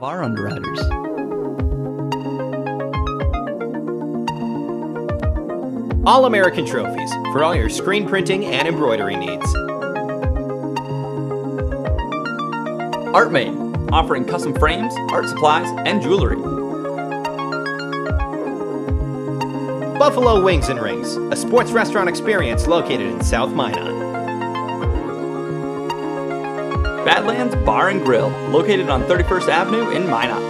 of our underwriters. All-American Trophies for all your screen printing and embroidery needs. ArtMade, offering custom frames, art supplies, and jewelry. Buffalo Wings and Rings, a sports restaurant experience located in South Minot. Badlands Bar and Grill, located on 31st Avenue in Minot.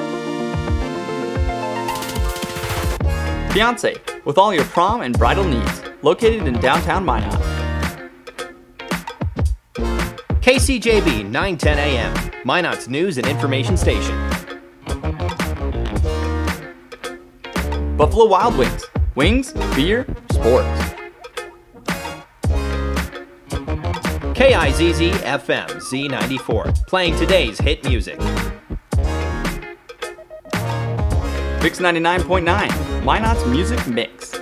Fiance, with all your prom and bridal needs, located in downtown Minot. KCJB 910 AM, Minot's news and information station. Buffalo Wild Wings, wings, beer, sports. KIZZ FM Z94, playing today's hit music. Fix 99.9, Minot's music mix.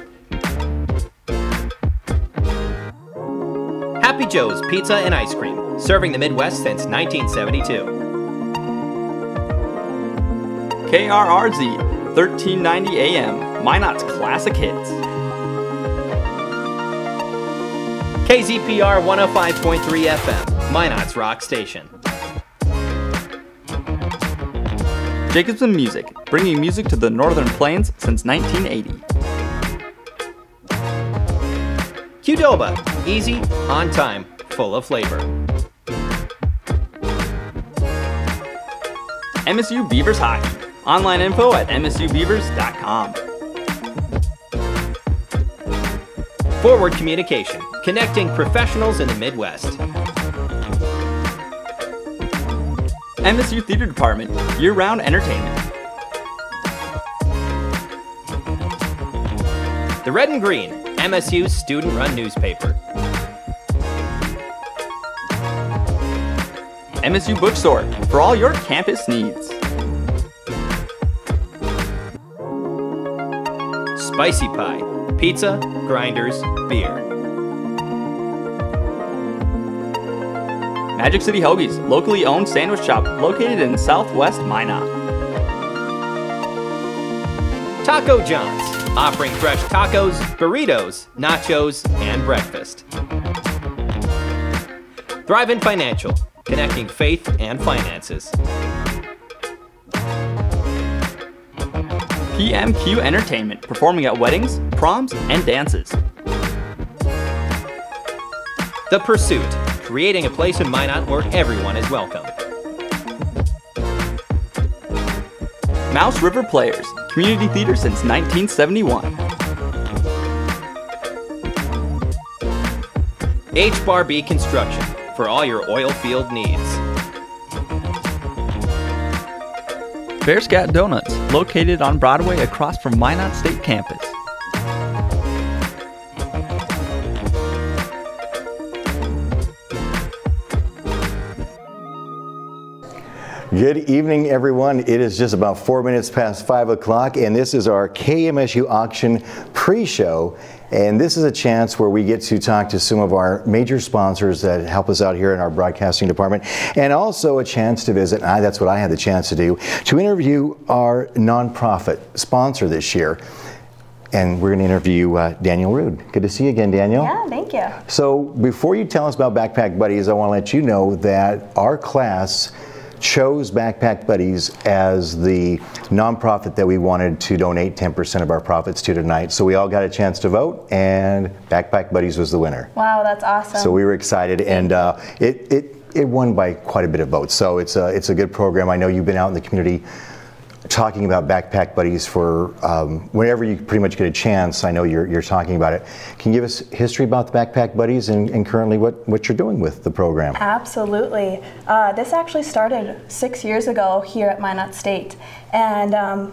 Happy Joe's Pizza and Ice Cream, serving the Midwest since 1972. KRRZ, 1390 AM, Minot's classic hits. KZPR 105.3 FM, Minot's rock station. Jacobson Music, bringing music to the Northern Plains since 1980. Qdoba, easy, on time, full of flavor. MSU Beavers Hockey, online info at msubeavers.com. Forward Communication, connecting professionals in the Midwest. MSU Theater Department, year-round entertainment. The Red and Green, MSU's student-run newspaper. MSU Bookstore, for all your campus needs. Spicy Pie, pizza, grinders, beer. Magic City Hoagies, locally owned sandwich shop located in Southwest Minot. Taco John's, offering fresh tacos, burritos, nachos, and breakfast. Thrive-In Financial, connecting faith and finances. PMQ Entertainment, performing at weddings, proms, and dances. The Pursuit, creating a place in Minot where everyone is welcome. Mouse River Players, community theater since 1971. H-Bar-B Construction, for all your oil field needs. Bear Scat Donuts, located on Broadway across from Minot State Campus. Good evening, everyone. It is just about 4 minutes past 5 o'clock, and this is our KMSU auction pre-show. And this is a chance where we get to talk to some of our major sponsors that help us out here in our broadcasting department, and also a chance to visit, and that's what I had the chance to do, to interview our nonprofit sponsor this year. And we're going to interview Daniel Rude. Good to see you again, Daniel. Yeah, thank you. So before you tell us about Backpack Buddies, I want to let you know that our class chose Backpack Buddies as the nonprofit that we wanted to donate 10% of our profits to tonight. So we all got a chance to vote, and Backpack Buddies was the winner. Wow, that's awesome. So we were excited, and it won by quite a bit of votes. So it's a good program. I know you've been out in the community talking about Backpack Buddies for whenever you pretty much get a chance. I know you're talking about it. Can you give us history about the Backpack Buddies and currently what you're doing with the program? Absolutely. This actually started 6 years ago here at Minot State, and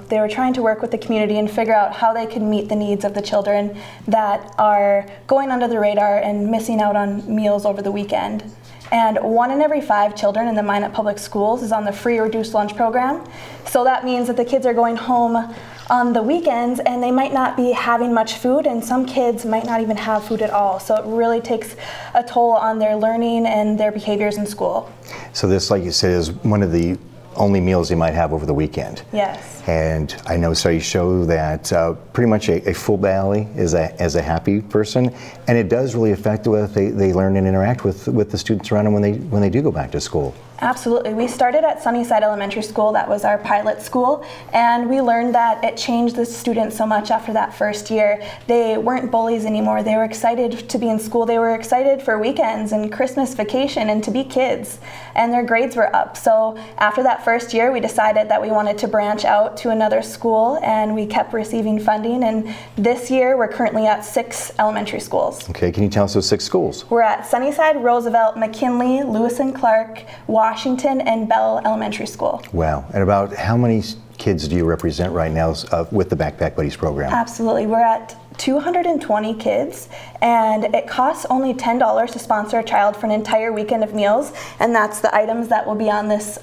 they were trying to work with the community and figure out how they could meet the needs of the children that are going under the radar and missing out on meals over the weekend. And 1 in every 5 children in the Minot Public Schools is on the free or reduced lunch program. So that means that the kids are going home on the weekends and they might not be having much food, and some kids might not even have food at all. So it really takes a toll on their learning and their behaviors in school. So this, like you said, is one of the only meals they might have over the weekend. Yes. And I know studies show that pretty much a full belly is a happy person, and it does really affect the way that they learn and interact with the students around them when they do go back to school. Absolutely. We started at Sunnyside Elementary School. That was our pilot school, and we learned that it changed the students so much after that first year. They weren't bullies anymore. They were excited to be in school. They were excited for weekends and Christmas vacation and to be kids, and their grades were up. So after that first year, we decided that we wanted to branch out to another school, and we kept receiving funding, and this year we're currently at 6 elementary schools. Okay, can you tell us those 6 schools? We're at Sunnyside, Roosevelt, McKinley, Lewis and Clark, Washington, and Bell Elementary School. Wow. And about how many kids do you represent right now with the Backpack Buddies program? Absolutely. We're at 220 kids, and it costs only $10 to sponsor a child for an entire weekend of meals, and that's the items that will be on this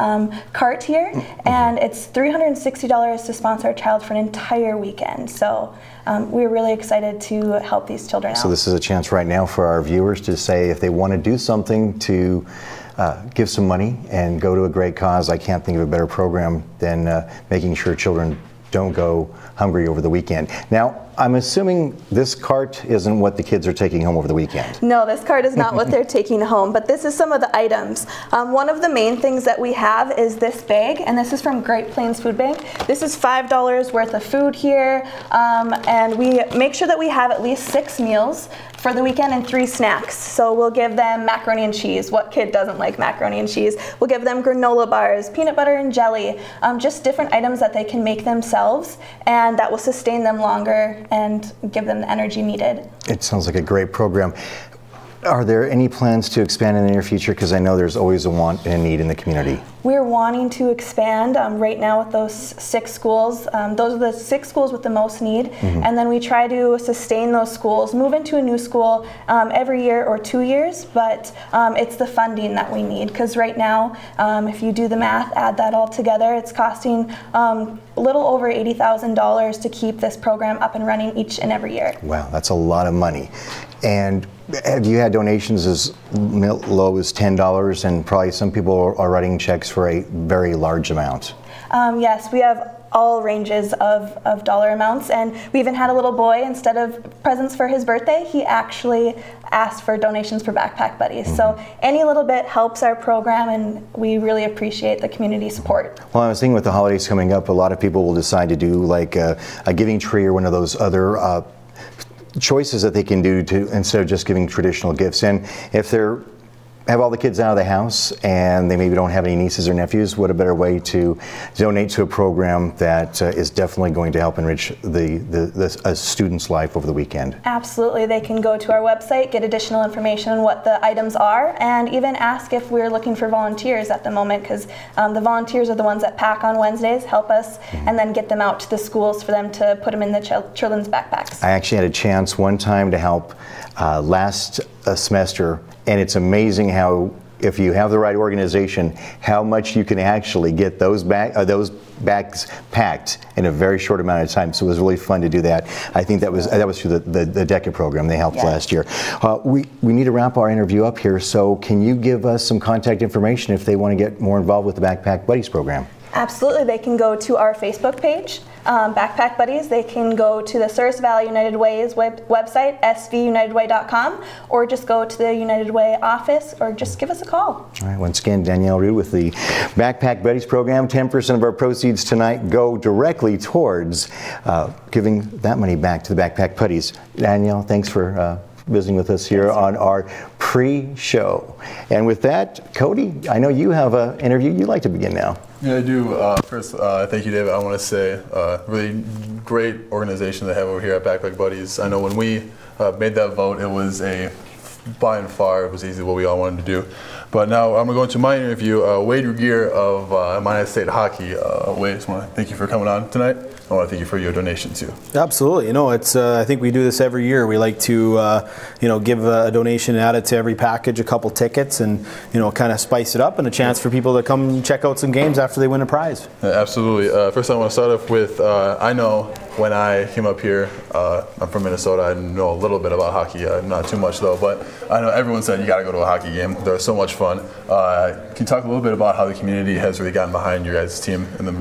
cart here, and it's $360 to sponsor a child for an entire weekend. So we're really excited to help these children out. So this is a chance right now for our viewers to say if they want to do something to give some money and go to a great cause. I can't think of a better program than making sure children don't go hungry over the weekend. Now, I'm assuming this cart isn't what the kids are taking home over the weekend. No, this cart is not what they're taking home, but this is some of the items. One of the main things that we have is this bag, and this is from Great Plains Food Bank. This is $5 worth of food here, and we make sure that we have at least 6 meals for the weekend and 3 snacks. So we'll give them macaroni and cheese. What kid doesn't like macaroni and cheese? We'll give them granola bars, peanut butter and jelly, just different items that they can make themselves and that will sustain them longer and give them the energy needed. It sounds like a great program. Are there any plans to expand in the near future? Because I know there's always a want and a need in the community. We're wanting to expand right now with those 6 schools. Those are the 6 schools with the most need, and then we try to sustain those schools, move into a new school every year or 2 years, but it's the funding that we need, because right now, if you do the math, add that all together, it's costing a little over $80,000 to keep this program up and running each and every year. Wow, that's a lot of money. And have you had donations as low as $10, and probably some people are writing checks for a very large amount? Yes, we have all ranges of dollar amounts, and we even had a little boy, instead of presents for his birthday, he actually asked for donations for Backpack Buddies. So any little bit helps our program, and we really appreciate the community support. Well, I was thinking with the holidays coming up, a lot of people will decide to do like a giving tree or one of those other choices that they can do to, instead of just giving traditional gifts. And if they're have all the kids out of the house and they maybe don't have any nieces or nephews, what a better way to donate to a program that is definitely going to help enrich a student's life over the weekend. Absolutely. They can go to our website, get additional information on what the items are, and even ask if we're looking for volunteers at the moment, because the volunteers are the ones that pack on Wednesdays, help us, and then get them out to the schools for them to put them in the children's backpacks. I actually had a chance one time to help last semester, and it's amazing how, if you have the right organization, how much you can actually get those bags packed in a very short amount of time. So it was really fun to do that. I think that was through the DECA program. They helped last year. We need to wrap our interview up here. So can you give us some contact information if they want to get more involved with the Backpack Buddies program? Absolutely. They can go to our Facebook page, Backpack Buddies. They can go to the Service Valley United Way's website, svunitedway.com, or just go to the United Way office, or just give us a call. All right. Once again, Danielle Rude with the Backpack Buddies program. 10% of our proceeds tonight go directly towards giving that money back to the Backpack Buddies. Danielle, thanks for visiting with us here on our pre-show. And with that, Cody, I know you have an interview you'd like to begin now. Yeah, I do. First, thank you, David. I want to say really great organization they have over here at Backpack Buddies. I know when we made that vote, it was by and far, it was easy what we all wanted to do. But now I'm going to go into my interview. Wade Regier of Minot State Hockey. Wade, I just want to thank you for coming on tonight. I want to thank you for your donation too. Absolutely. You know, it's I think we do this every year. We like to give a donation, add it to every package, a couple tickets, and kind of spice it up, and a chance for people to come check out some games after they win a prize. Yeah, absolutely. First, I want to start off with I know when I came up here, I'm from Minnesota. I know a little bit about hockey, not too much though. But I know everyone said you got to go to a hockey game. They're so much fun. Can you talk a little bit about how the community has really gotten behind your guys' team in the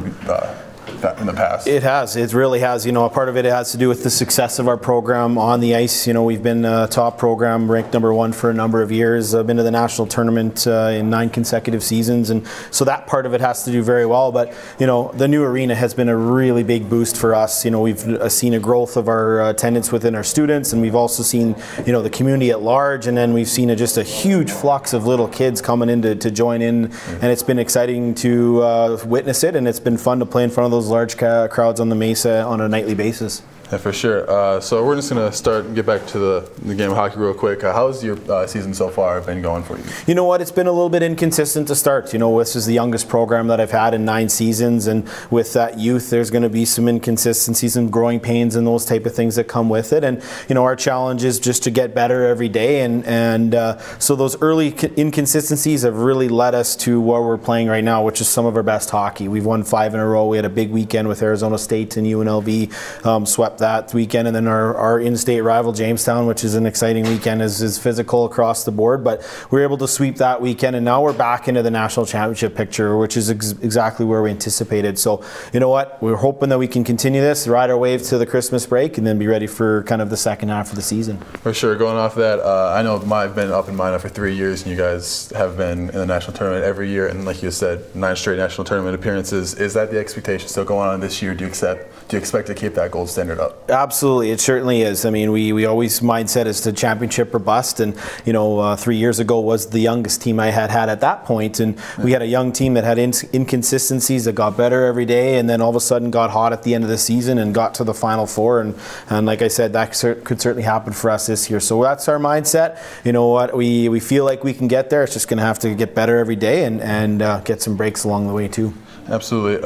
past? It has. It really has. You know, a part of it has to do with the success of our program on the ice. You know, we've been a top program, ranked #1 for a number of years. I've been to the national tournament in 9 consecutive seasons, and so that part of it has to do very well. But you know, the new arena has been a really big boost for us. You know, we've seen a growth of our attendance within our students, and we've also seen, you know, the community at large, and then we've seen just a huge flux of little kids coming in to join in, and it's been exciting to witness it, and it's been fun to play in front of those large crowds on the Mesa on a nightly basis. Yeah, for sure. So we're just going to start and get back to the game of hockey real quick. How's your season so far been going for you? You know what? It's been a little bit inconsistent to start. You know, this is the youngest program that I've had in 9 seasons, and with that youth, there's going to be some inconsistencies, some growing pains, and those type of things that come with it. And you know, our challenge is just to get better every day. And so those early inconsistencies have really led us to where we're playing right now, which is some of our best hockey. We've won 5 in a row. We had a big weekend with Arizona State and UNLV, swept that weekend, and then our in-state rival Jamestown, which is an exciting weekend, is physical across the board, but we were able to sweep that weekend, and now we're back into the national championship picture, which is exactly where we anticipated. So you know what, we're hoping that we can continue this, ride our wave to the Christmas break, and then be ready for kind of the second half of the season. For sure. Going off that, I know I've been up in Minot for 3 years, and you guys have been in the national tournament every year, and like you said, 9 straight national tournament appearances. Is that the expectation still going on this year? Do you expect to keep that gold standard up? Absolutely, it certainly is. I mean, we always mindset is to championship or bust, and you know, 3 years ago was the youngest team I had at that point, and we had a young team that had inconsistencies that got better every day, and then all of a sudden got hot at the end of the season and got to the Final Four, and like I said, that could certainly happen for us this year. So that's our mindset. You know what, we feel like we can get there. It's just going to have to get better every day and get some breaks along the way too. Absolutely.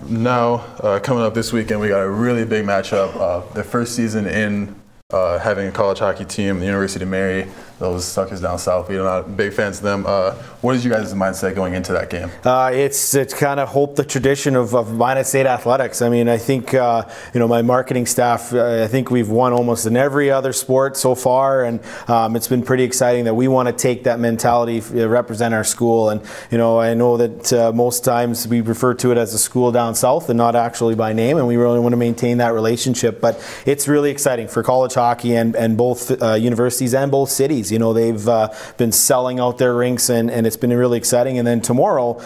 Now, coming up this weekend, we got a really big matchup. The first season in having a college hockey team, the University of Mary, those suckers down south. We're not big fans of them. What is your guys' mindset going into that game? It's kind of hope the tradition of Minot State athletics. I mean, I think you know, my marketing staff, I think we've won almost in every other sport so far, and it's been pretty exciting that we want to take that mentality, represent our school. And you know, I know that most times we refer to it as a school down south and not actually by name, and we really want to maintain that relationship. But it's really exciting for college hockey and both universities and both cities. You know, they've been selling out their rinks, and it's been really exciting. And then tomorrow,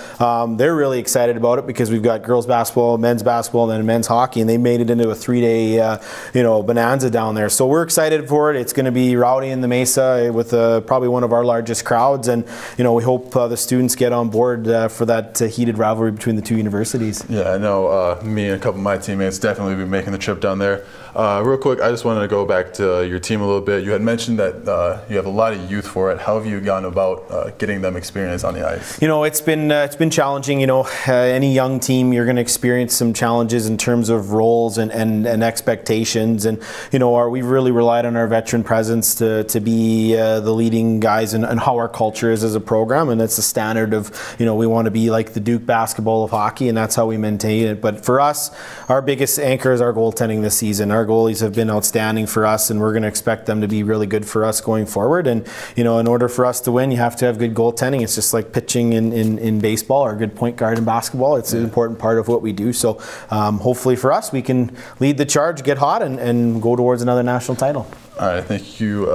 they're really excited about it because we've got girls basketball, men's basketball, and then men's hockey, and they made it into a 3-day you know, bonanza down there. So we're excited for it. It's going to be rowdy in the Mesa with probably one of our largest crowds, and you know, we hope the students get on board for that heated rivalry between the two universities. Yeah, I know me and a couple of my teammates definitely be making the trip down there. Real quick, I just wanted to go back to your team a little bit. You had mentioned that you have a lot of youth for it. How have you gone about getting them experience on the ice? You know, it's been challenging. You know, any young team, you're going to experience some challenges in terms of roles and expectations. And you know, we've really relied on our veteran presence to be the leading guys and how our culture is as a program. And that's the standard of, you know, we want to be like the Duke basketball of hockey, and that's how we maintain it. But for us, our biggest anchor is our goaltending this season. Our goalies have been outstanding for us, and we're going to expect them to be really good for us going forward. And you know, in order for us to win, you have to have good goaltending. It's just like pitching in baseball, or a good point guard in basketball. It's an important part of what we do. So hopefully for us, we can lead the charge, get hot, and go towards another national title. All right, thank you.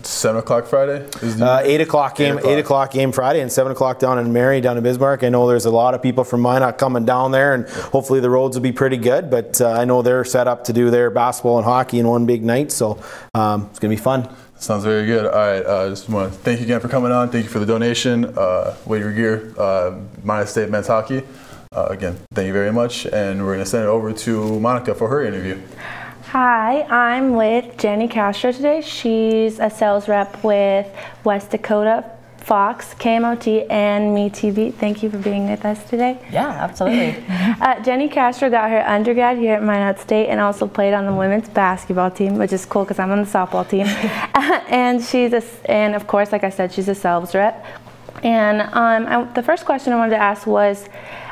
7 o'clock Friday? 8 o'clock game. 8 o'clock game Friday, and 7 o'clock down in Mary, down in Bismarck. I know there's a lot of people from Minot coming down there, and hopefully the roads will be pretty good. But I know they're set up to do their basketball and hockey in one big night, so it's going to be fun. Sounds very good. All right, just want to thank you again for coming on. Thank you for the donation. Wear your gear, Minot State men's hockey. Again, thank you very much, and we're going to send it over to Monica for her interview. Hi, I'm with Jenny Castro today. She's a sales rep with West Dakota, Fox, KMOT, and MeTV. Thank you for being with us today. Yeah, absolutely. Jenny Castro got her undergrad here at Minot State and also played on the women's basketball team, which is cool because I'm on the softball team. And of course, like I said, she's a sales rep. And the first question I wanted to ask was,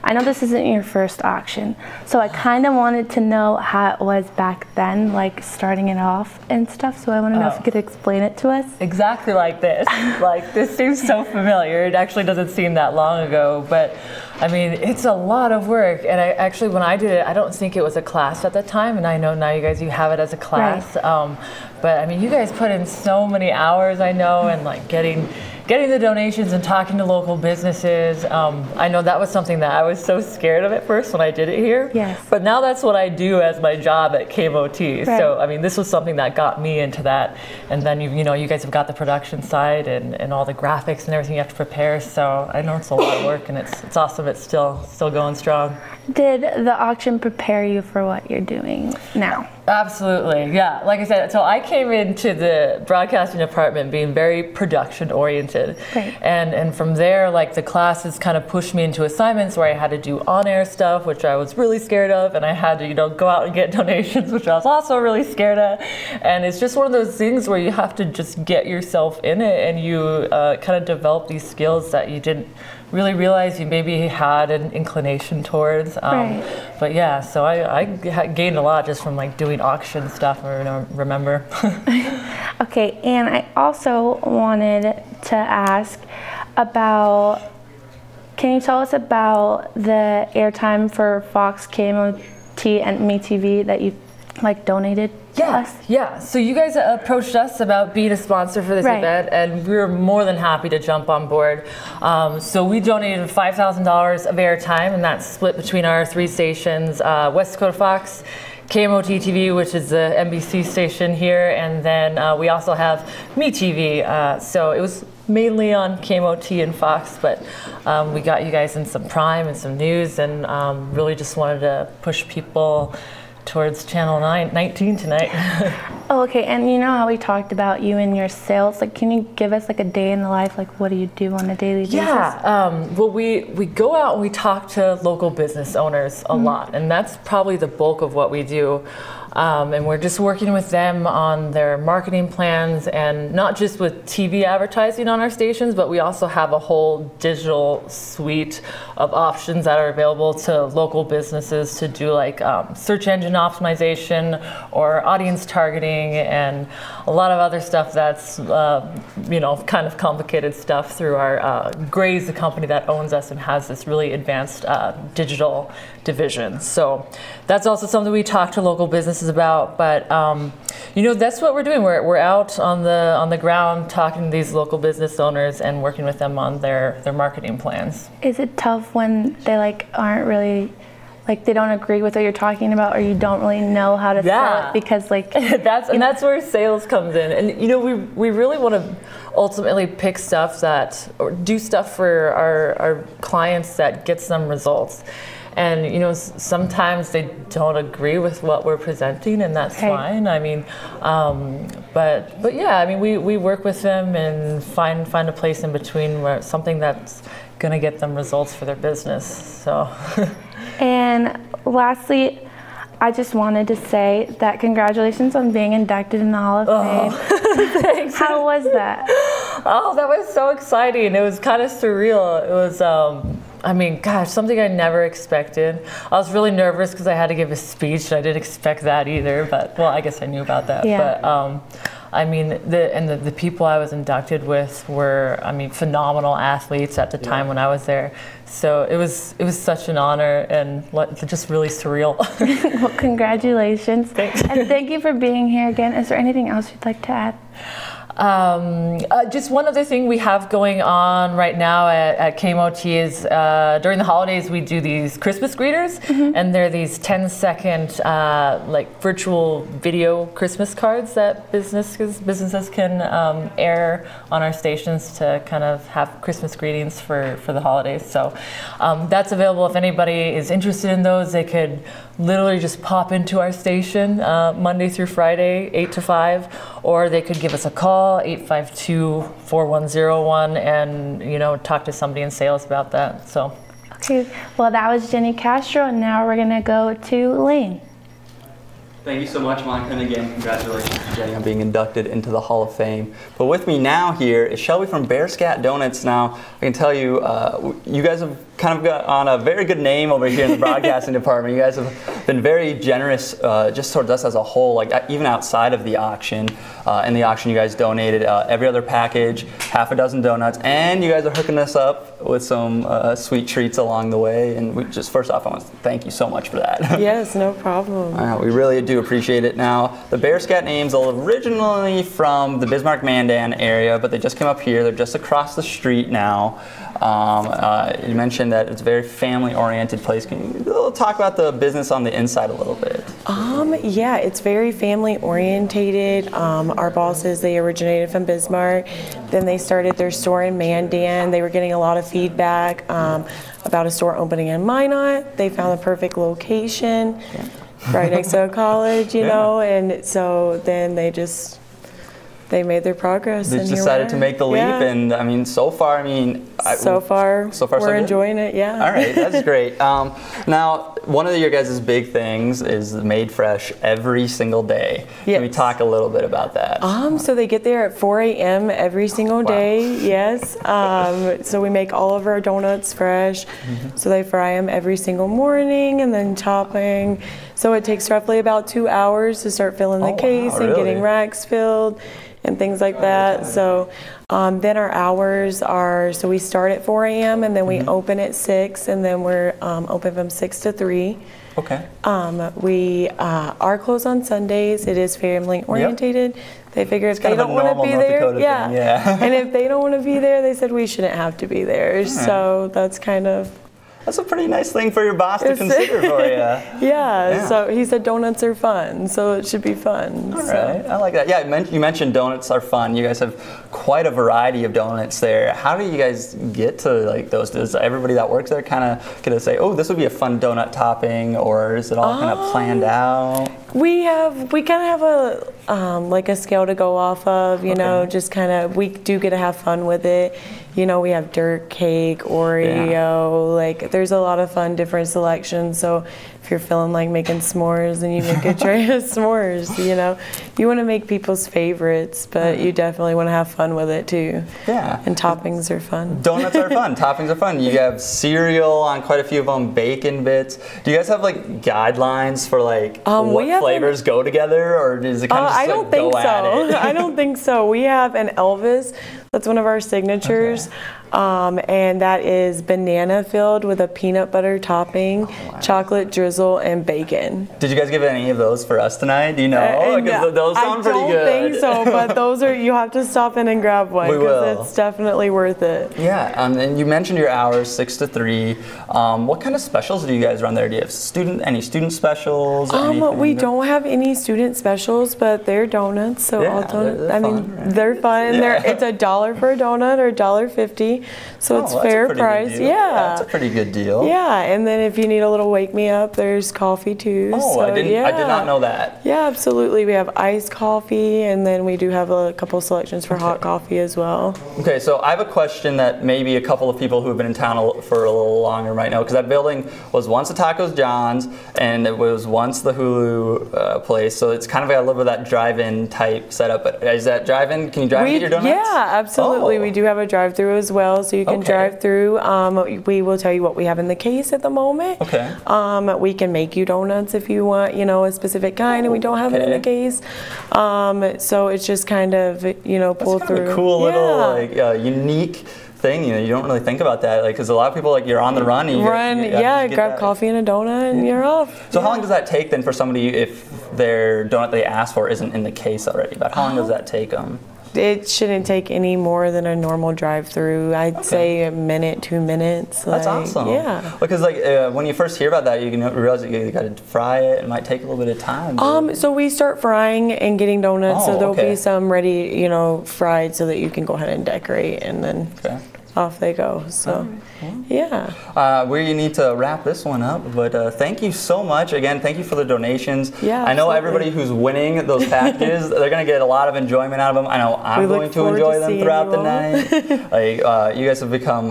I know this isn't your first auction, so I kind of wanted to know how it was back then, like starting it off and stuff. So I want to know if you could explain it to us. Exactly like this. Like, this seems so familiar. It actually doesn't seem that long ago, but I mean, it's a lot of work. And I actually, when I did it, I don't think it was a class at the time, and I know now you have it as a class. Right. But I mean, you guys put in so many hours, I know, and like getting the donations and talking to local businesses. I know that was something that I was so scared of at first when I did it here. Yes. But now that's what I do as my job at KMOT. Right. So I mean, this was something that got me into that. And then you guys have got the production side and all the graphics and everything you have to prepare. So I know it's a lot of work, and it's awesome. It's still going strong. Did the auction prepare you for what you're doing now? Absolutely, yeah. Like I said, so I came into the broadcasting department being very production oriented. Right. And from there, like, the classes kind of pushed me into assignments where I had to do on-air stuff, which I was really scared of, and I had to, go out and get donations, which I was also really scared of. And it's just one of those things where you have to just get yourself in it, and you kind of develop these skills that you didn't really realize you maybe had an inclination towards. Right. But yeah, so I gained a lot just from like doing auction stuff, I remember. Okay, and I also wanted to ask about, can you tell us about the airtime for Fox, KMOT, and MeTV that you donated to us? Yeah, so you guys approached us about being a sponsor for this event, and we were more than happy to jump on board. So we donated $5,000 of airtime, and that's split between our 3 stations, West Dakota Fox, KMOT TV, which is the NBC station here, and then we also have MeTV. So it was mainly on KMOT and Fox, but we got you guys in some prime and some news, and really just wanted to push people towards Channel 19 tonight. Oh, okay, and you know how we talked about you and your sales? Like, can you give us like a day in the life? Like, what do you do on a daily basis? Yeah, well, we go out and we talk to local business owners a lot, and that's probably the bulk of what we do. And we're just working with them on their marketing plans, and not just with TV advertising on our stations, but we also have a whole digital suite of options that are available to local businesses to do, like search engine optimization or audience targeting, and a lot of other stuff that's kind of complicated stuff through our Gray's, the company that owns us and has this really advanced digital division. So that's also something we talk to local businesses about, but that's what we're doing. We're out on the ground talking to these local business owners and working with them on their marketing plans. Is it tough when they aren't really, they don't agree with what you're talking about, or you don't really know how to sell it because that's where sales comes in, and we really want to ultimately pick stuff or do stuff for our clients that gets them results. And sometimes they don't agree with what we're presenting, and that's fine. I mean, but yeah, I mean, we work with them and find a place in between where something that's going to get them results for their business. So. And lastly, I just wanted to say that congratulations on being inducted in the Hall of Fame. Thanks. How was that? Oh, that was so exciting. It was kind of surreal. It was, I mean, gosh, something I never expected. I was really nervous because I had to give a speech. I didn't expect that either, but, well, I guess I knew about that. Yeah. But, I mean, the people I was inducted with were, I mean, phenomenal athletes at the time when I was there. So it was such an honor and just really surreal. Well, congratulations. Thanks. And thank you for being here again. Is there anything else you'd like to add? Just one other thing we have going on right now at KMOT is during the holidays we do these Christmas greeters, and they're these 10-second virtual video Christmas cards that businesses can air on our stations to kind of have Christmas greetings for the holidays. So that's available if anybody is interested in those. They could literally just pop into our station Monday through Friday, 8 to 5, or they could give us a call, 852-4101, and talk to somebody in sales about that. So. Okay, well, that was Jenny Castro, and now we're gonna go to Lane. Thank you so much, Monica, and again, congratulations to Jenny on being inducted into the Hall of Fame. But with me now here is Shelby from Bear Scat Donuts. Now, I can tell you, you guys have kind of got on a very good name over here in the broadcasting department. You guys have been very generous just towards us as a whole, like even outside of the auction. In the auction, you guys donated every other package, half a dozen donuts, and you guys are hooking us up with some sweet treats along the way. And we just, first off, I want to thank you so much for that. Yes, no problem. We really do appreciate it. Now, the Bear Scat names are originally from the Bismarck-Mandan area, but they just came up here. They're just across the street now. You mentioned that it's a very family-oriented place. Can you talk about the business on the inside a little bit? Yeah, it's very family-orientated. Our bosses, they originated from Bismarck. Then they started their store in Mandan. They were getting a lot of feedback about a store opening in Minot. They found the perfect location. Yeah. Right next to a college, you know, and so then they made their progress. They decided to make the leap, and I mean, so far, so far we're enjoying it. Yeah. All right, that's great. Now, one of your guys' big things is made fresh every single day. Yes. Can we talk a little bit about that? So they get there at 4 a.m. every single day. Yes. So we make all of our donuts fresh. So they fry them every single morning, and then topping. So it takes roughly about 2 hours to start filling the case and getting racks filled and things like that. So then our hours are, so we start at 4 a.m. and then we open at 6, and then we're open from 6 to 3. Okay. We are closed on Sundays. It is family orientated. They figure if they don't want to be there, and if they don't want to be there, they said we shouldn't have to be there. So that's kind of. That's a pretty nice thing for your boss to consider for you. Yeah, so he said donuts are fun, so it should be fun. All right, I like that. Yeah, you mentioned donuts are fun. You guys have quite a variety of donuts there. How do you guys get to like those? Does everybody that works there kind of get to say, oh, this would be a fun donut topping, or is it all kind of planned out? We kind of have a like a scale to go off of, you know, just kind of, we do get to have fun with it. You know, we have dirt cake, Oreo, like there's a lot of fun, different selections. So if you're feeling like making s'mores and you make a tray of s'mores, you know, you want to make people's favorites, but you definitely want to have fun with it too. Yeah. And toppings are fun. Donuts are fun. Toppings are fun. You have cereal on quite a few of them, bacon bits. Do you guys have like guidelines for like what flavors go together, or is it kind of just I don't think so. I don't think so. We have an Elvis. That's one of our signatures, and that is banana filled with a peanut butter topping, chocolate drizzle, and bacon. Did you guys give any of those for us tonight? Do you know? Those sound pretty good. I don't think so, but those are, you have to stop in and grab one because it's definitely worth it. Yeah, and you mentioned your hours, 6 to 3. What kind of specials do you guys run there? Do you have any student specials? We don't have any student specials, but they're donuts, so all donuts. I mean, they're fun. It's $1 for a donut or $1.50, so it's fair price. That's a pretty good deal. Yeah, and then if you need a little wake me up, there's coffee too. Oh, so, I did not know that. Yeah, absolutely. We have iced coffee, and then we do have a couple selections for hot coffee as well. Okay, so I have a question that maybe a couple of people who have been in town for a little longer might know, because that building was once a Tacos John's, and it was once the Hulu place, so it's kind of got a little bit of that drive-in type setup. But is that drive-in? Can you drive in and get your donuts? Yeah, absolutely. We do have a drive-through as well, so you can drive through. We will tell you what we have in the case at the moment. Okay. We can make you donuts if you want, you know, a specific kind, and we don't have it in the case. So it's just kind of, you know, pull through. That's kind of a cool little like unique thing. You know, you don't really think about that, like, because a lot of people, like, you're on the run. And grab coffee and a donut, and you're off. So how long does that take then for somebody if their donut they asked for isn't in the case already? About how long does that take them? It shouldn't take any more than a normal drive-through. I'd say a minute, 2 minutes. That's awesome. Yeah. Because like when you first hear about that, you can realize that you got to fry it. It might take a little bit of time. So we start frying and getting donuts. So there'll be some ready, you know, fried, so that you can go ahead and decorate, and then off they go. So. We need to wrap this one up, but thank you so much. Again, thank you for the donations. Yeah, I know everybody who's winning those packages, they're going to get a lot of enjoyment out of them. I know I'm going to enjoy them throughout the night. Like, you guys have become,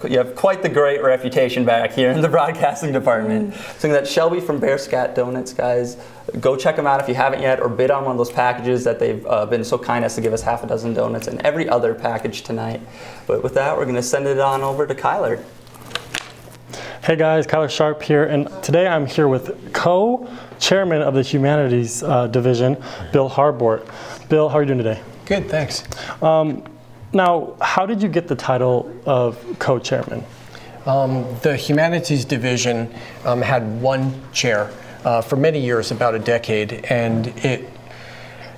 you have quite the great reputation back here in the broadcasting department. So that's Shelby from Bear Scat Donuts, guys. go check them out if you haven't yet, or bid on one of those packages that they've been so kind as to give us half a dozen donuts and every other package tonight. But with that, we're going to send it on over to Kyler. Hey guys, Kyler Sharp here, and today I'm here with co-chairman of the Humanities Division, Bill Harbort. Bill, how are you doing today? Good, thanks. Now, how did you get the title of co-chairman? The Humanities Division had one chair for many years, about a decade, and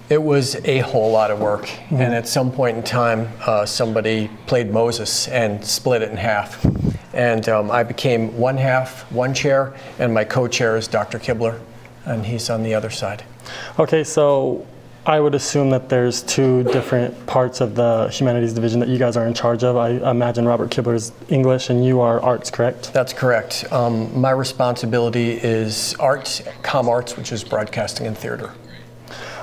it was a whole lot of work. Mm-hmm. And at some point in time, somebody played Moses and split it in half. And I became one chair, and my co-chair is Dr. Kibler, and he's on the other side. Okay, so I would assume that there's two different parts of the Humanities Division that you guys are in charge of. I imagine Robert Kibler is English and you are arts, correct? That's correct. My responsibility is arts, comm arts, which is broadcasting and theater.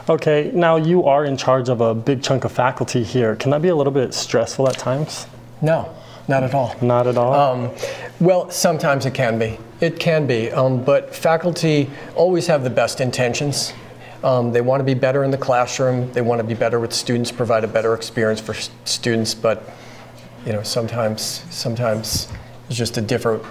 Okay, now you are in charge of a big chunk of faculty here. Can that be a little bit stressful at times? No. Not at all. Not at all? Well, sometimes it can be. It can be, but faculty always have the best intentions. They want to be better in the classroom. They want to be better with students, provide a better experience for students, but sometimes it's just a different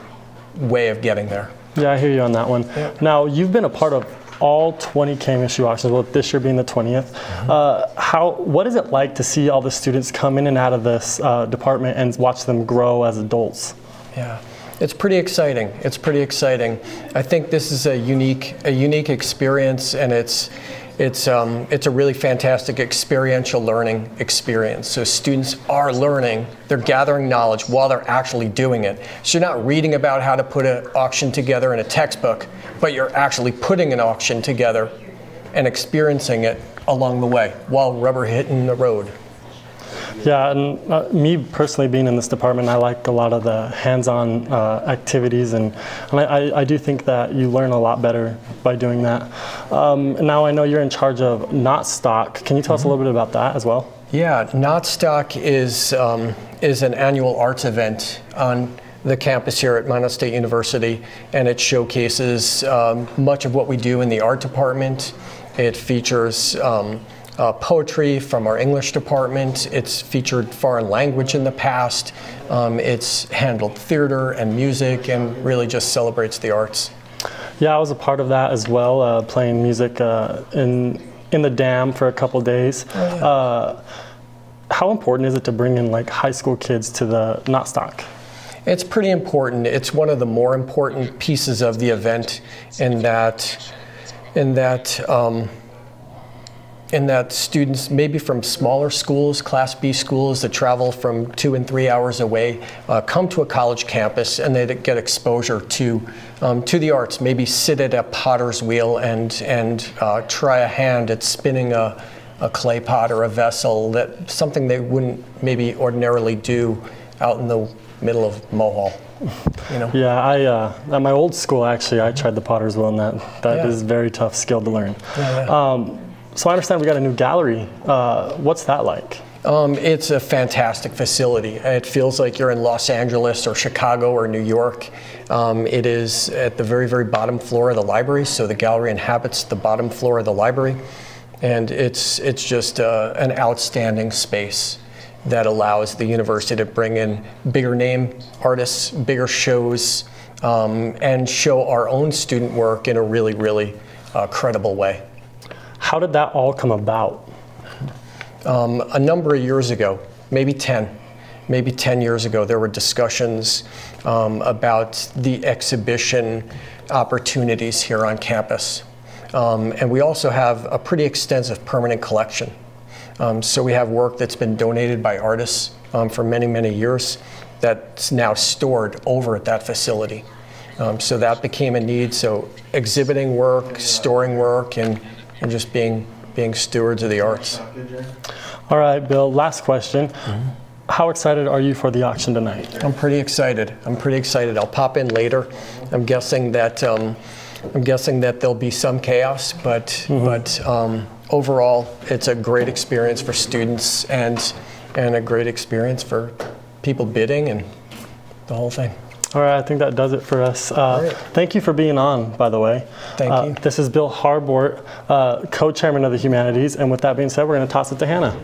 way of getting there. Yeah, I hear you on that one. Yeah. Now, you've been a part of all 20 KMSU auctions, well, this year being the 20th. Mm-hmm. What is it like to see all the students come in and out of this department and watch them grow as adults? Yeah, it's pretty exciting. It's pretty exciting. I think this is a unique experience, and it's a really fantastic experiential learning experience. So students are learning, they're gathering knowledge while they're actually doing it. So you're not reading about how to put an auction together in a textbook, but you're actually putting an auction together and experiencing it along the way while rubber hitting the road. Yeah, and me personally being in this department, I like a lot of the hands-on activities, and I do think that you learn a lot better by doing that. Now I know you're in charge of Not Stock. Can you tell us a little bit about that as well? Yeah, Not Stock is an annual arts event on the campus here at Minot State University, and it showcases much of what we do in the art department. It features poetry from our English department. It's featured foreign language in the past. It's handled theater and music, and really just celebrates the arts. Yeah, I was a part of that as well, playing music in the Dam for a couple days. Oh, yeah. How important is it to bring in like high school kids to the Not Stock? It's pretty important. It's one of the more important pieces of the event in that students maybe from smaller schools, Class B schools that travel from 2 and 3 hours away, come to a college campus and they get exposure to the arts. Maybe sit at a potter's wheel and try a hand at spinning a clay pot or a vessel, something they wouldn't maybe ordinarily do out in the middle of Mohall. Yeah, at my old school actually, I tried the potter's wheel, and that is very tough skill to learn. So I understand we got a new gallery. What's that like? It's a fantastic facility. It feels like you're in Los Angeles or Chicago or New York. It is at the very, very bottom floor of the library, so the gallery inhabits the bottom floor of the library. And it's just an outstanding space that allows the university to bring in bigger name artists, bigger shows, and show our own student work in a really, really credible way. How did that all come about? A number of years ago, maybe 10 years ago, there were discussions about the exhibition opportunities here on campus. And we also have a pretty extensive permanent collection. So we have work that's been donated by artists for many, many years that's now stored over at that facility. So that became a need. So exhibiting work, storing work, and just being stewards of the arts. All right, Bill, last question. Mm-hmm. How excited are you for the auction tonight? I'm pretty excited. I'll pop in later. I'm guessing that there'll be some chaos, but overall, it's a great experience for students and a great experience for people bidding and the whole thing. All right, I think that does it for us. Thank you for being on, by the way. Thank you. This is Bill Harbort, co-chairman of the Humanities, and with that being said, we're going to toss it to Hannah.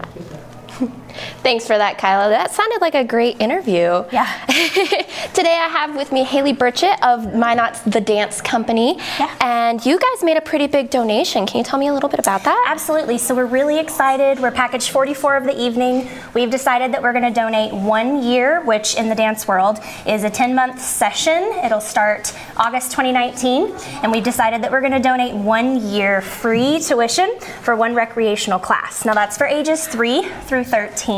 Thanks for that, Kyla. That sounded like a great interview. Yeah. Today I have with me Haley Burchett of Minot's The Dance Company. Yeah. And you guys made a pretty big donation. Can you tell me a little bit about that? Absolutely. So we're really excited. We're package 44 of the evening. We've decided that we're going to donate 1 year, which in the dance world is a 10-month session. It'll start August 2019. And we've decided that we're going to donate 1 year free tuition for one recreational class. Now that's for ages 3 through 13.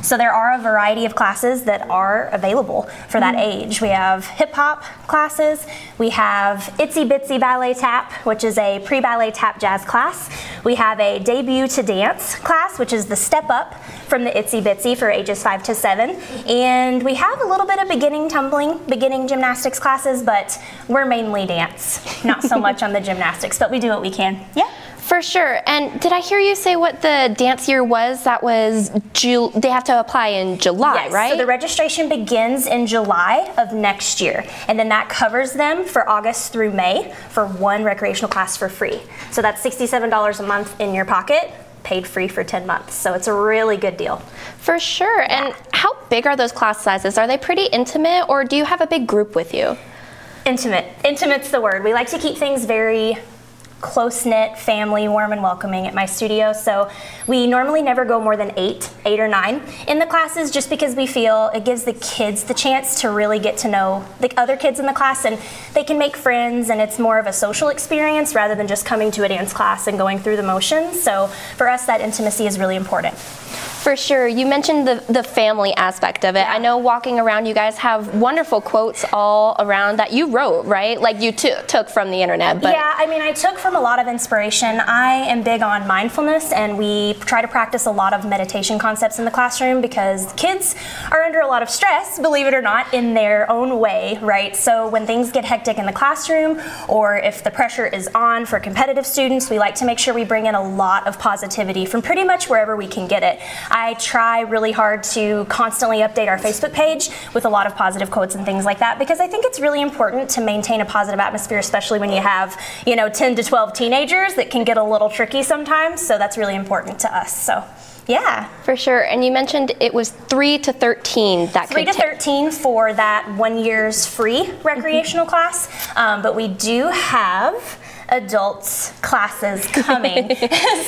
So there are a variety of classes that are available for that age. We have hip hop classes, we have Itsy Bitsy Ballet Tap, which is a pre-ballet tap jazz class. We have a debut to dance class, which is the step up from the Itsy Bitsy for ages 5 to 7. And we have a little bit of beginning tumbling, beginning gymnastics classes, but we're mainly dance, not so much on the gymnastics, but we do what we can. Yeah. For sure. And did I hear you say what the dance year was? That was, they have to apply in July, yes, right? So the registration begins in July of next year. And then that covers them for August through May for one recreational class for free. So that's $67 a month in your pocket, paid free for 10 months. So it's a really good deal. For sure. Yeah. And how big are those class sizes? Are they pretty intimate, or do you have a big group with you? Intimate. Intimate's the word. We like to keep things very close-knit, family, warm and welcoming at my studio. So we normally never go more than 8 or 9 in the classes, just because we feel it gives the kids the chance to really get to know the other kids in the class, and they can make friends, and it's more of a social experience rather than just coming to a dance class and going through the motions. So for us, that intimacy is really important. For sure. You mentioned the family aspect of it. I know walking around, you guys have wonderful quotes all around that you wrote, right? Like you took from the internet. But yeah, I mean, I took from a lot of inspiration. I am big on mindfulness, and we try to practice a lot of meditation concepts in the classroom because kids are under a lot of stress, believe it or not, in their own way, right? So when things get hectic in the classroom, or if the pressure is on for competitive students, we like to make sure we bring in a lot of positivity from pretty much wherever we can get it. I try really hard to constantly update our Facebook page with a lot of positive quotes and things like that, because I think it's really important to maintain a positive atmosphere, especially when you have, 10 to 12 teenagers that can get a little tricky sometimes. So that's really important to us. So yeah. For sure. And you mentioned it was 3 to 13 that 3 to 13 for that 1 year's free recreational class. But we do have adults classes coming.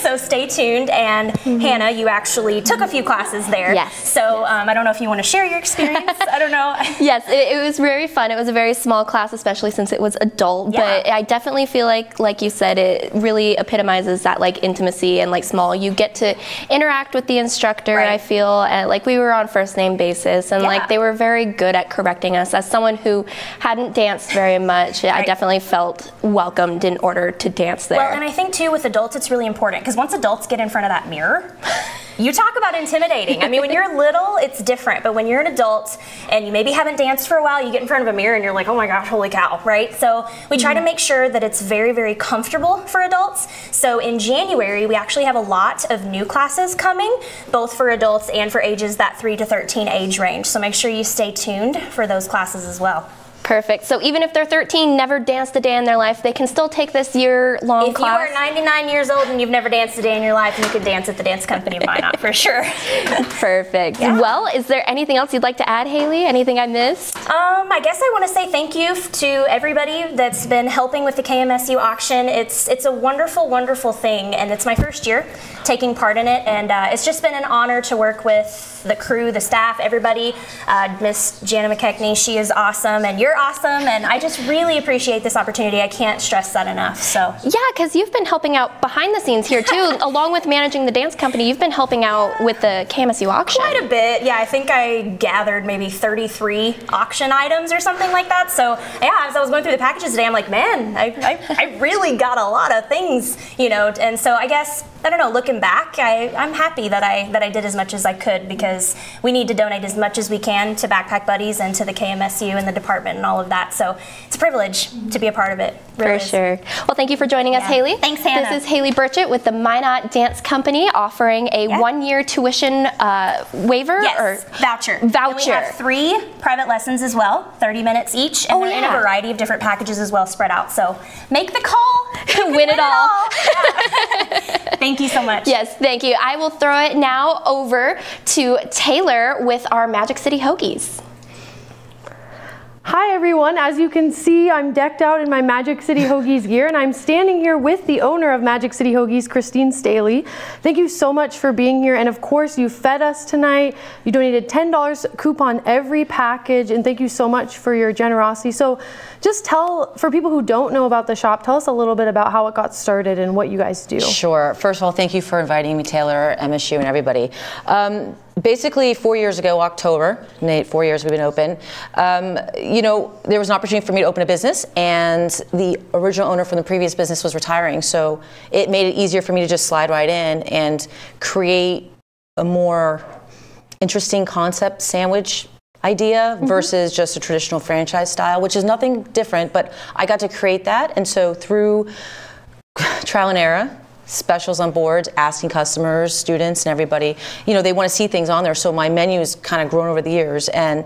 So stay tuned. And Hannah, you actually took a few classes there. Yes. So I don't know if you want to share your experience. I don't know. Yes, it was very fun. It was a very small class, especially since it was adult. Yeah. But I definitely feel like you said, it really epitomizes that intimacy and small. You get to interact with the instructor. Right. I feel like we were on first name basis, and they were very good at correcting us. As someone who hadn't danced very much, I definitely felt welcomed in order to dance there. Well, and I think too with adults it's really important, because once adults get in front of that mirror, you talk about intimidating. I mean, when you're little, it's different, but when you're an adult and you maybe haven't danced for a while, you get in front of a mirror and you're like, oh my gosh, holy cow, right? So we try to make sure that it's very, very comfortable for adults. So in January, we actually have a lot of new classes coming, both for adults and for ages that 3 to 13 age range. So make sure you stay tuned for those classes as well. Perfect. So even if they're 13, never danced a day in their life, they can still take this year-long class? If you are 99 years old and you've never danced a day in your life, you can dance at the Dance Company of Minot for sure. Perfect. Yeah. Well, is there anything else you'd like to add, Haley? Anything I missed? I guess I want to say thank you to everybody that's been helping with the KMSU auction. It's a wonderful, wonderful thing, and it's my first year taking part in it, and it's just been an honor to work with the crew, the staff, everybody. Miss Jana McKechnie, she is awesome, and you're awesome, and I just really appreciate this opportunity. I can't stress that enough. So yeah, because you've been helping out behind the scenes here too, along with managing the dance company. You've been helping out with the KMSU auction. Quite a bit. Yeah, I think I gathered maybe 33 auction items or something like that. So yeah, as I was going through the packages today, I'm like, man, I really got a lot of things, and so I guess I don't know, looking back, I'm happy that I did as much as I could, because we need to donate as much as we can to Backpack Buddies and to the KMSU and the department and all of that. So it's a privilege to be a part of it. Really for sure. Well, thank you for joining us, Haley. Thanks, Hannah. This is Haley Burchett with the Minot Dance Company, offering a one-year tuition waiver or voucher. And we have 3 private lessons as well, 30 minutes each, and they're in a variety of different packages as well, spread out. So make the call, win it all. Thank you so much. Yes, thank you. I will throw it now over to Taylor with our Magic City Hoagies. Hi everyone, as you can see, I'm decked out in my Magic City Hoagies gear, and I'm standing here with the owner of Magic City Hoagies, Christine Staley. Thank you so much for being here, and of course you fed us tonight. You donated $10 coupon every package, and thank you so much for your generosity. So just for people who don't know about the shop, tell us a little bit about how it got started and what you guys do. Sure. First of all, thank you for inviting me, Taylor, MSU, and everybody. Basically, 4 years ago, October, 4 years we've been open, you know, there was an opportunity for me to open a business, and the original owner from the previous business was retiring, so it made it easier for me to just slide right in and create a more interesting concept sandwich idea versus just a traditional franchise style, which is nothing different, but I got to create that. And so through trial and error, specials on boards, asking customers, students, and everybody, you know, they want to see things on there. So my menu's kind of grown over the years. And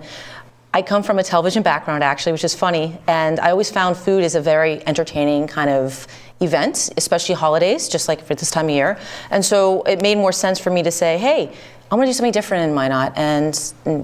I come from a television background, actually, which is funny. And I always found food is a very entertaining kind of event, especially holidays, just like for this time of year. And so it made more sense for me to say, hey, I'm gonna do something different in Minot, and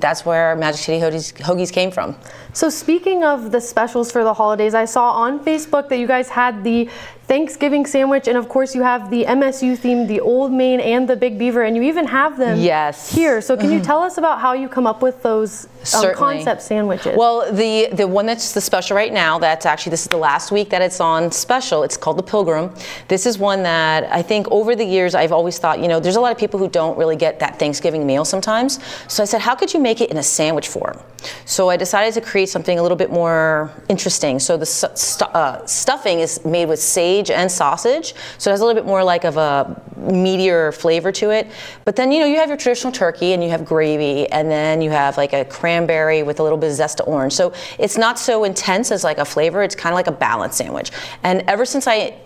that's where Magic City Hoagies came from. So speaking of the specials for the holidays, I saw on Facebook that you guys had the Thanksgiving sandwich, and of course you have the MSU theme, the Old Main and the Big Beaver, and you even have them here. So can you tell us about how you come up with those concept sandwiches? Well, the one that's the special right now, that's actually, this is the last week that it's on special, it's called the Pilgrim. This is one that I think over the years I've always thought, you know, there's a lot of people who don't really get that Thanksgiving meal sometimes. So I said, how could you make it in a sandwich form? So I decided to create something a little bit more interesting. So the stuffing is made with sage and sausage, so it has a little bit more like of a meatier flavor to it. But then, you know, you have your traditional turkey, and you have gravy, and then you have like a cranberry with a little bit of zest of orange. So it's not so intense as like a flavor, it's kind of like a balanced sandwich. And ever since I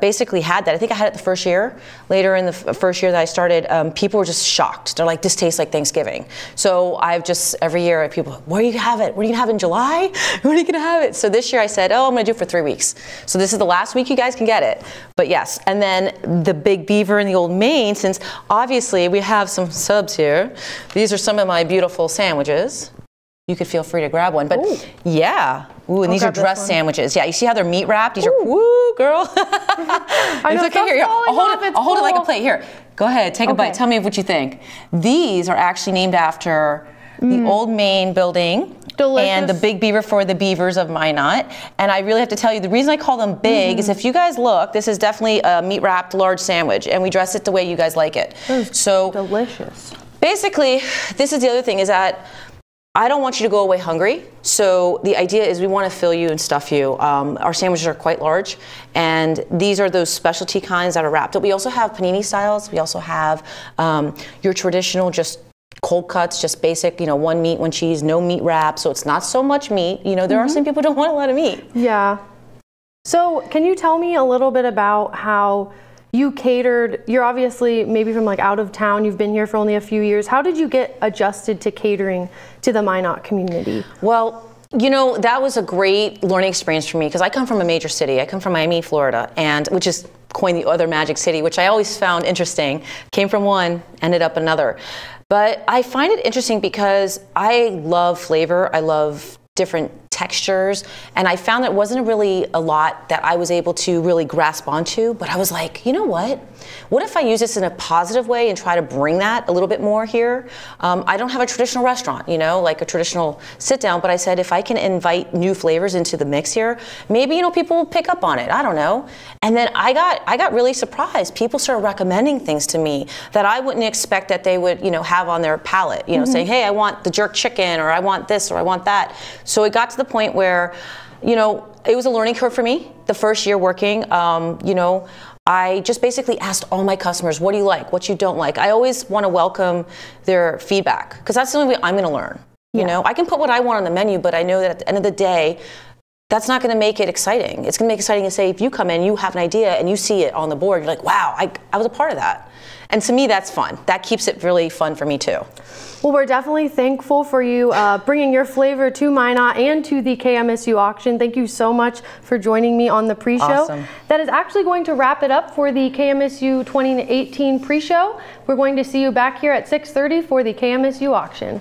basically had that, I think I had it the first year, later in the first year that I started, people were just shocked. They're like, this tastes like Thanksgiving. So I've just, every year, people, where are you gonna have it? Where are you gonna have it in July? When are you gonna have it? So this year I said, oh, I'm gonna do it for 3 weeks. So this is the last week you guys can get it. But yes, and then the Big Beaver and the Old Main, since obviously we have some subs here. These are some of my beautiful sandwiches. You could feel free to grab one, but yeah. Ooh, and these are dress sandwiches. Yeah, you see how they're meat wrapped? These are, woo, girl. It's okay, here, I'll hold it like a plate. Here, go ahead, take a bite. Tell me what you think. These are actually named after the Old Main building. Delicious. And the Big Beaver for the beavers of Minot. And I really have to tell you, the reason I call them big is if you guys look, this is definitely a meat wrapped large sandwich, and we dress it the way you guys like it. So delicious. Basically, this is the other thing, is that I don't want you to go away hungry. So the idea is we want to fill you and stuff you. Our sandwiches are quite large, and these are those specialty kinds that are wrapped up. We also have panini styles. We also have your traditional just cold cuts, just basic, you know, 1 meat, 1 cheese, no meat wrap. So it's not so much meat. You know, there are some people who don't want a lot of meat. Yeah. So can you tell me a little bit about how you catered? You're obviously maybe from like out of town. You've been here for only a few years. How did you get adjusted to catering to the Minot community? Well, you know, that was a great learning experience for me, because I come from a major city. I come from Miami, Florida, and which is coined the other Magic City, which I always found interesting. Came from one, ended up another. But I find it interesting because I love flavor. I love different textures, and I found that it wasn't really a lot that I was able to really grasp onto, but I was like, you know what if I use this in a positive way and try to bring that a little bit more here? I don't have a traditional restaurant, you know, like a traditional sit down, but I said if I can invite new flavors into the mix here, maybe, you know, people will pick up on it. I don't know. And then I got really surprised. People started recommending things to me that I wouldn't expect that they would, you know, have on their palate, you know, saying, hey, I want the jerk chicken, or I want this, or I want that. So it got to the point where, you know, it was a learning curve for me the first year working. You know, I just basically asked all my customers, what do you like, what you don't like? I always want to welcome their feedback because that's the only way I'm going to learn. You know, I can put what I want on the menu, but I know that at the end of the day, that's not going to make it exciting. It's going to make it exciting to say, if you come in, you have an idea and you see it on the board, you're like, wow, I was a part of that. And to me, that's fun. That keeps it really fun for me too. Well, we're definitely thankful for you bringing your flavor to Minot and to the KMSU auction. Thank you so much for joining me on the pre-show. Awesome. That is actually going to wrap it up for the KMSU 2018 pre-show. We're going to see you back here at 6:30 for the KMSU auction.